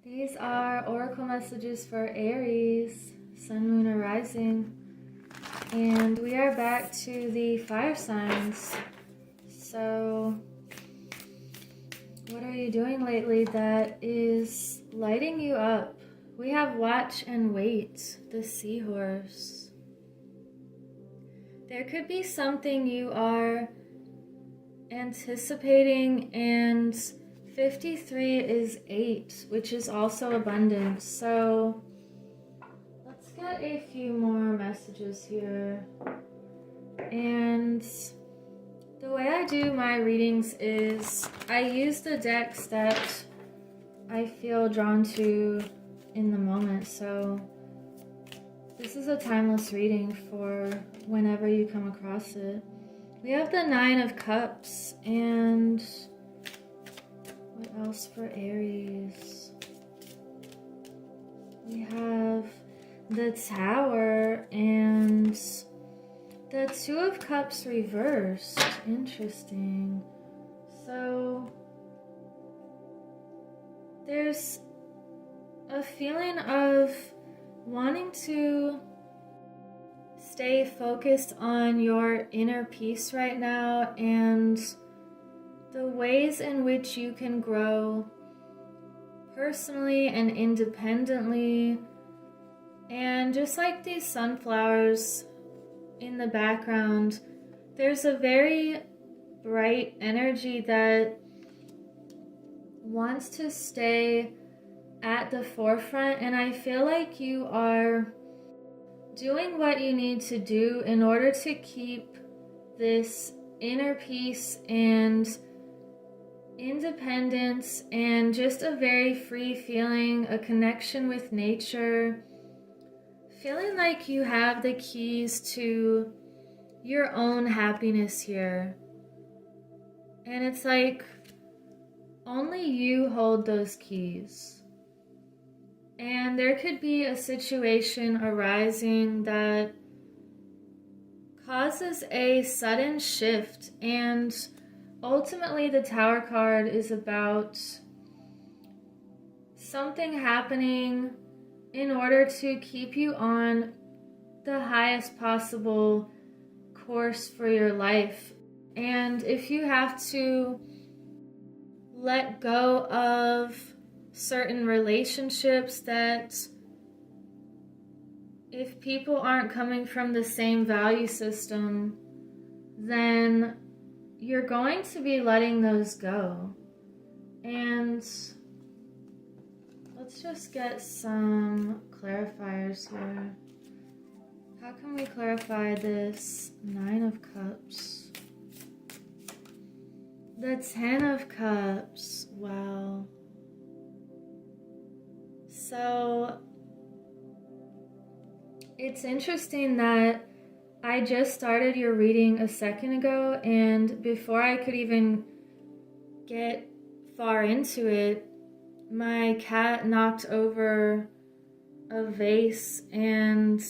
These are oracle messages for Aries, Sun, Moon, or Rising. And we are back to the fire signs. So, what are you doing lately that is lighting you up? We have Watch and Wait, the Seahorse. There could be something you are anticipating, and 53 is 8, which is also abundance. So let's get a few more messages here. And the way I do my readings is I use the decks that I feel drawn to in the moment. So this is a timeless reading for whenever you come across it. We have the 9 of Cups, and what else for Aries? We have the Tower and the 2 of Cups reversed. Interesting. So there's a feeling of wanting to stay focused on your inner peace right now and the ways in which you can grow personally and independently. And just like these sunflowers in the background, there's a very bright energy that wants to stay at the forefront, and I feel like you are doing what you need to do in order to keep this inner peace and independence and just a very free feeling, a connection with nature, feeling like you have the keys to your own happiness here. And it's like only you hold those keys. And there could be a situation arising that causes a sudden shift, and ultimately the Tower card is about something happening in order to keep you on the highest possible course for your life. And if you have to let go of certain relationships, that if people aren't coming from the same value system, then you're going to be letting those go. And let's just get some clarifiers here. How can we clarify this 9 of Cups? The 10 of Cups. Wow. So it's interesting that I just started your reading a second ago, and before I could even get far into it, my cat knocked over a vase, and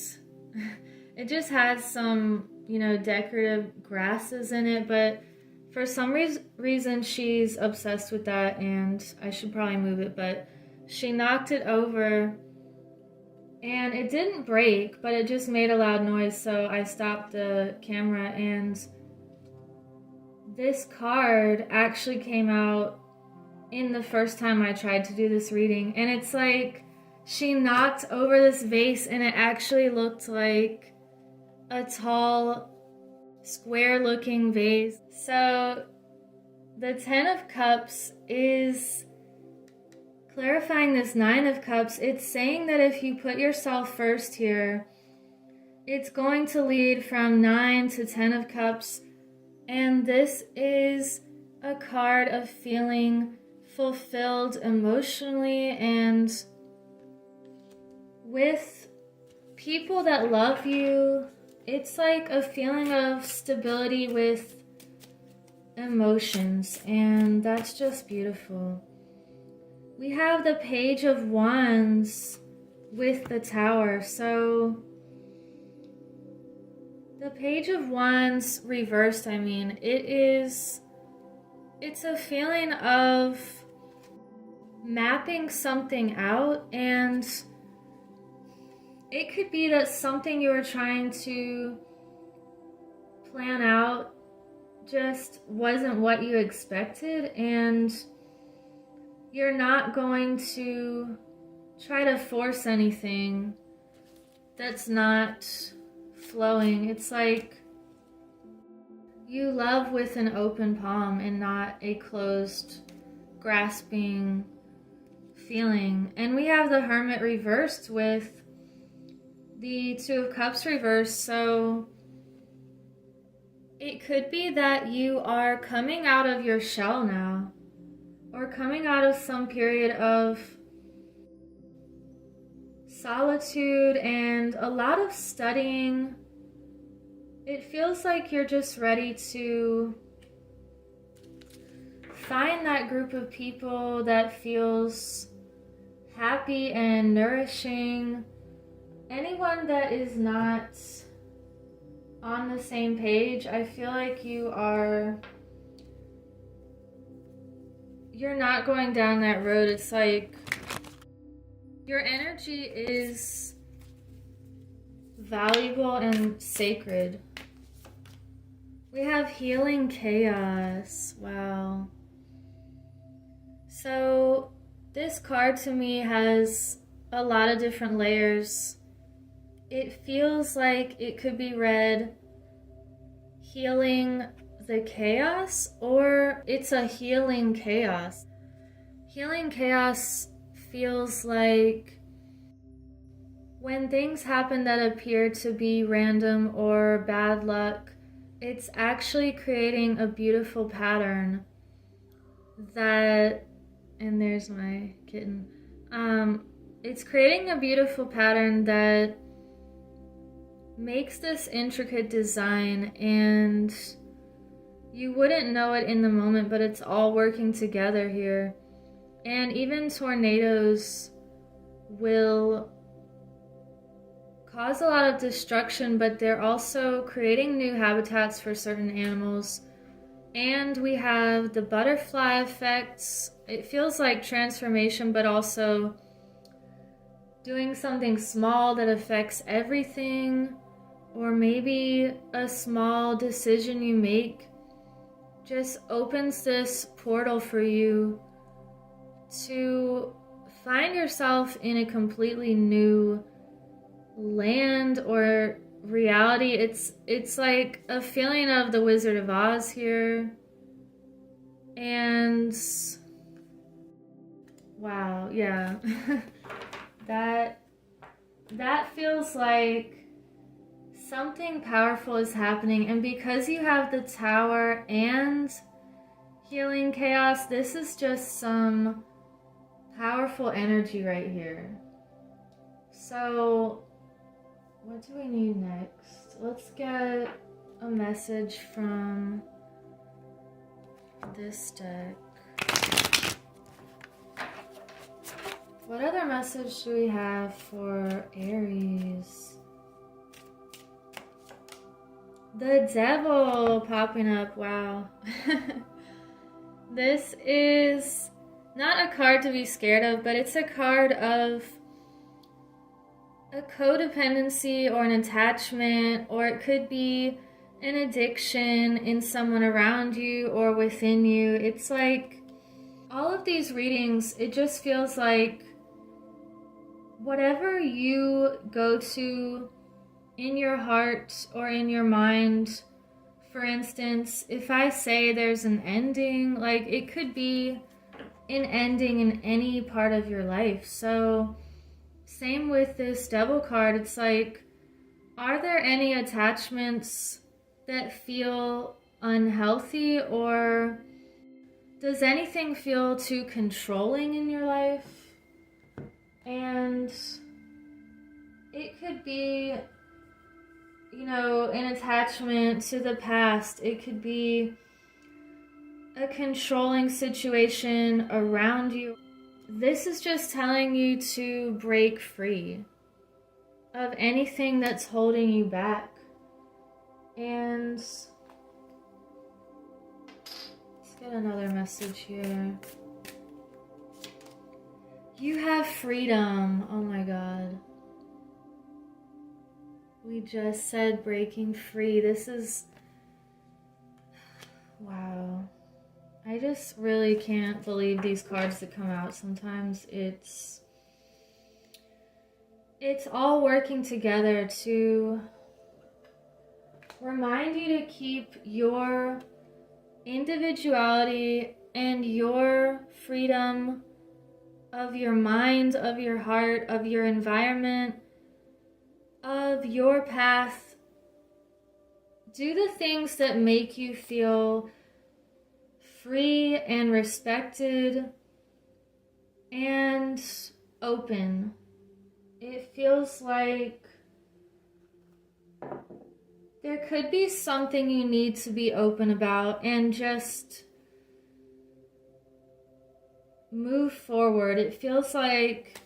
it just had some, decorative grasses in it, but for some reason she's obsessed with that, and I should probably move it, but she knocked it over, and it didn't break, but it just made a loud noise, so I stopped the camera, and this card actually came out in the first time I tried to do this reading, and it's like she knocked over this vase, and it actually looked like a tall, square-looking vase. So the 10 of Cups is clarifying this 9 of Cups. It's saying that if you put yourself first here, it's going to lead from 9 to 10 of Cups. And this is a card of feeling fulfilled emotionally and with people that love you. It's like a feeling of stability with emotions, and that's just beautiful. We have the Page of Wands with the Tower. So the Page of Wands reversed, it's a feeling of mapping something out, and it could be that something you were trying to plan out just wasn't what you expected, and you're not going to try to force anything that's not flowing. It's like you love with an open palm and not a closed, grasping feeling. And we have the Hermit reversed with the Two of Cups reversed, so it could be that you are coming out of your shell now, or coming out of some period of solitude and a lot of studying. It feels like you're just ready to find that group of people that feels happy and nourishing. Anyone that is not on the same page, I feel like you're not going down that road. It's like your energy is valuable and sacred. We have healing chaos. Wow. So this card to me has a lot of different layers. It feels like it could be read healing the chaos, or it's a healing chaos. Healing chaos feels like when things happen that appear to be random or bad luck, it's actually creating a beautiful pattern that, and there's my kitten, it's creating a beautiful pattern that makes this intricate design, and you wouldn't know it in the moment, but it's all working together here. And even tornadoes will cause a lot of destruction, but they're also creating new habitats for certain animals. And we have the butterfly effects. It feels like transformation, but also doing something small that affects everything, or maybe a small decision you make just opens this portal for you to find yourself in a completely new land or reality. It's like a feeling of the Wizard of Oz here. And wow, yeah. that feels like something powerful is happening. And because you have the Tower and healing chaos, this is just some powerful energy right here. So what do we need next? Let's get a message from this deck. What other message do we have for Aries? The Devil popping up, wow. This is not a card to be scared of, but it's a card of a codependency or an attachment, or it could be an addiction in someone around you or within you. It's like all of these readings, it just feels like whatever you go to in your heart or in your mind, for instance, if I say there's an ending, like it could be an ending in any part of your life. So same with this Devil card. It's like, are there any attachments that feel unhealthy, or does anything feel too controlling in your life? And it could be, an attachment to the past. It could be a controlling situation around you. This is just telling you to break free of anything that's holding you back. And let's get another message here. You have freedom. Oh my God. We just said breaking free. This is... Wow. I just really can't believe these cards that come out. Sometimes it's all working together to remind you to keep your individuality and your freedom of your mind, of your heart, of your environment, of your path. Do the things that make you feel free and respected and open. It feels like there could be something you need to be open about and just move forward. It feels like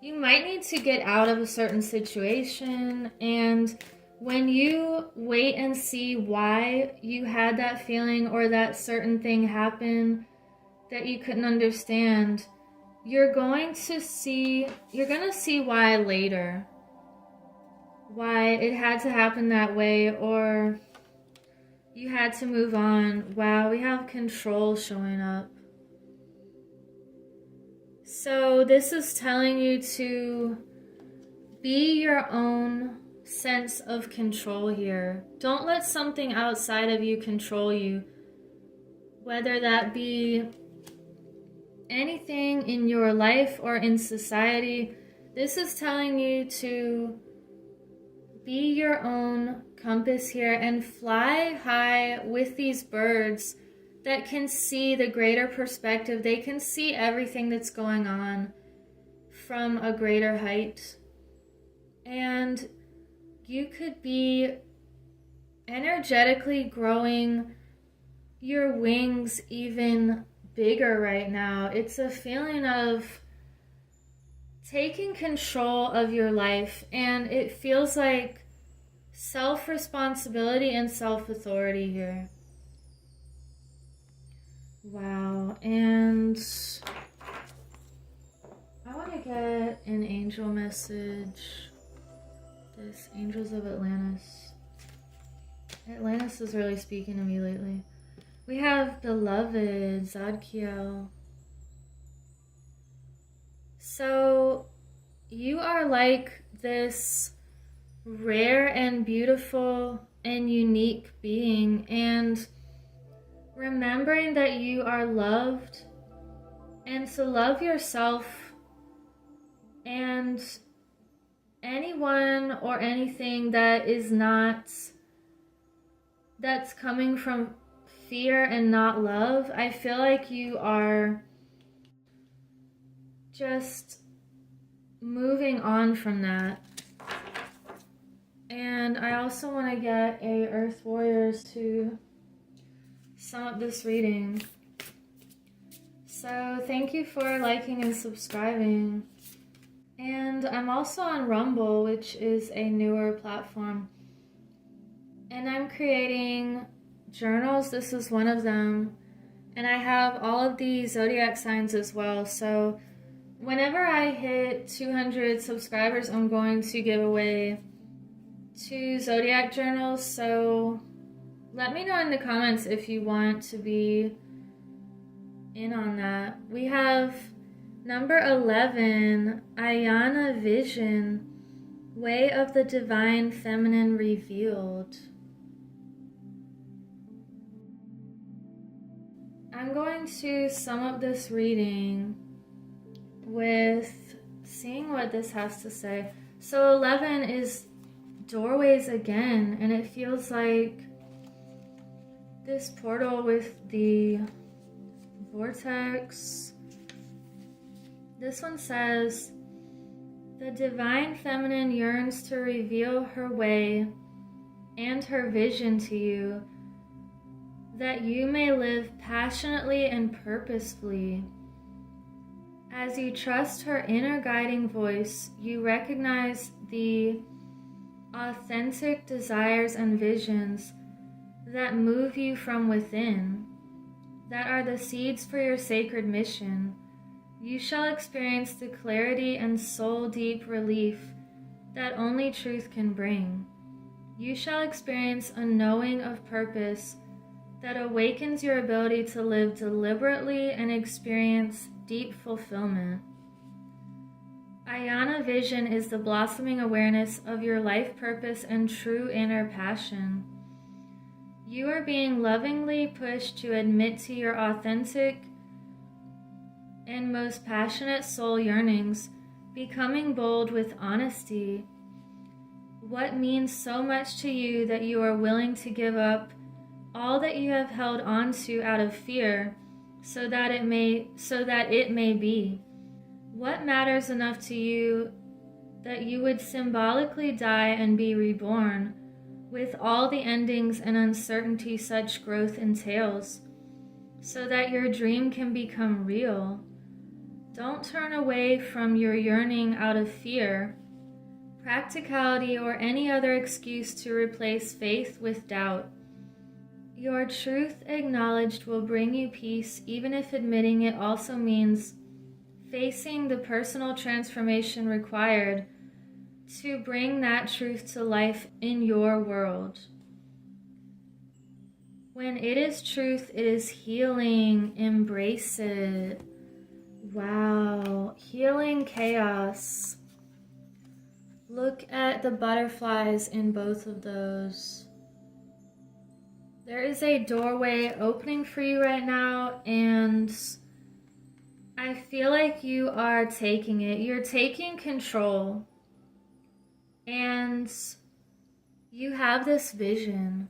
you might need to get out of a certain situation, and when you wait and see why you had that feeling or that certain thing happen that you couldn't understand, you're going to see why later. Why it had to happen that way, or you had to move on. Wow, we have control showing up. So this is telling you to be your own sense of control here. Don't let something outside of you control you, whether that be anything in your life or in society. This is telling you to be your own compass here and fly high with these birds that can see the greater perspective. They can see everything that's going on from a greater height. And you could be energetically growing your wings even bigger right now. It's a feeling of taking control of your life, and it feels like self-responsibility and self-authority here. Wow, and I want to get an angel message. This Angels of Atlantis. Atlantis is really speaking to me lately. We have Beloved, Zadkiel. So you are like this rare and beautiful and unique being, and remembering that you are loved and to love yourself and anyone or anything that is not, that's coming from fear and not love. I feel like you are just moving on from that. And I also want to get a Earth Warriors to sum up this reading. So thank you for liking and subscribing. And I'm also on Rumble, which is a newer platform. And I'm creating journals. This is one of them. And I have all of the zodiac signs as well. So whenever I hit 200 subscribers, I'm going to give away 2 zodiac journals. So let me know in the comments if you want to be in on that. We have number 11, Ayana Vision, Way of the Divine Feminine Revealed. I'm going to sum up this reading with seeing what this has to say. So 11 is doorways again, and it feels like this portal with the vortex. This one says, the divine feminine yearns to reveal her way and her vision to you, that you may live passionately and purposefully. As you trust her inner guiding voice, you recognize the authentic desires and visions that move you from within, that are the seeds for your sacred mission. You shall experience the clarity and soul-deep relief that only truth can bring. You shall experience a knowing of purpose that awakens your ability to live deliberately and experience deep fulfillment. Ayana Vision is the blossoming awareness of your life purpose and true inner passion. You are being lovingly pushed to admit to your authentic and most passionate soul yearnings, becoming bold with honesty. What means so much to you that you are willing to give up all that you have held on to out of fear so that it may be? What matters enough to you that you would symbolically die and be reborn, with all the endings and uncertainty such growth entails, so that your dream can become real? Don't turn away from your yearning out of fear, practicality, or any other excuse to replace faith with doubt. Your truth acknowledged will bring you peace, even if admitting it also means facing the personal transformation required to bring that truth to life in your world. When it is truth, it is healing. Embrace it. Wow. Healing chaos. Look at the butterflies in both of those. There is a doorway opening for you right now, and I feel like you are taking it. You're taking control. And you have this vision.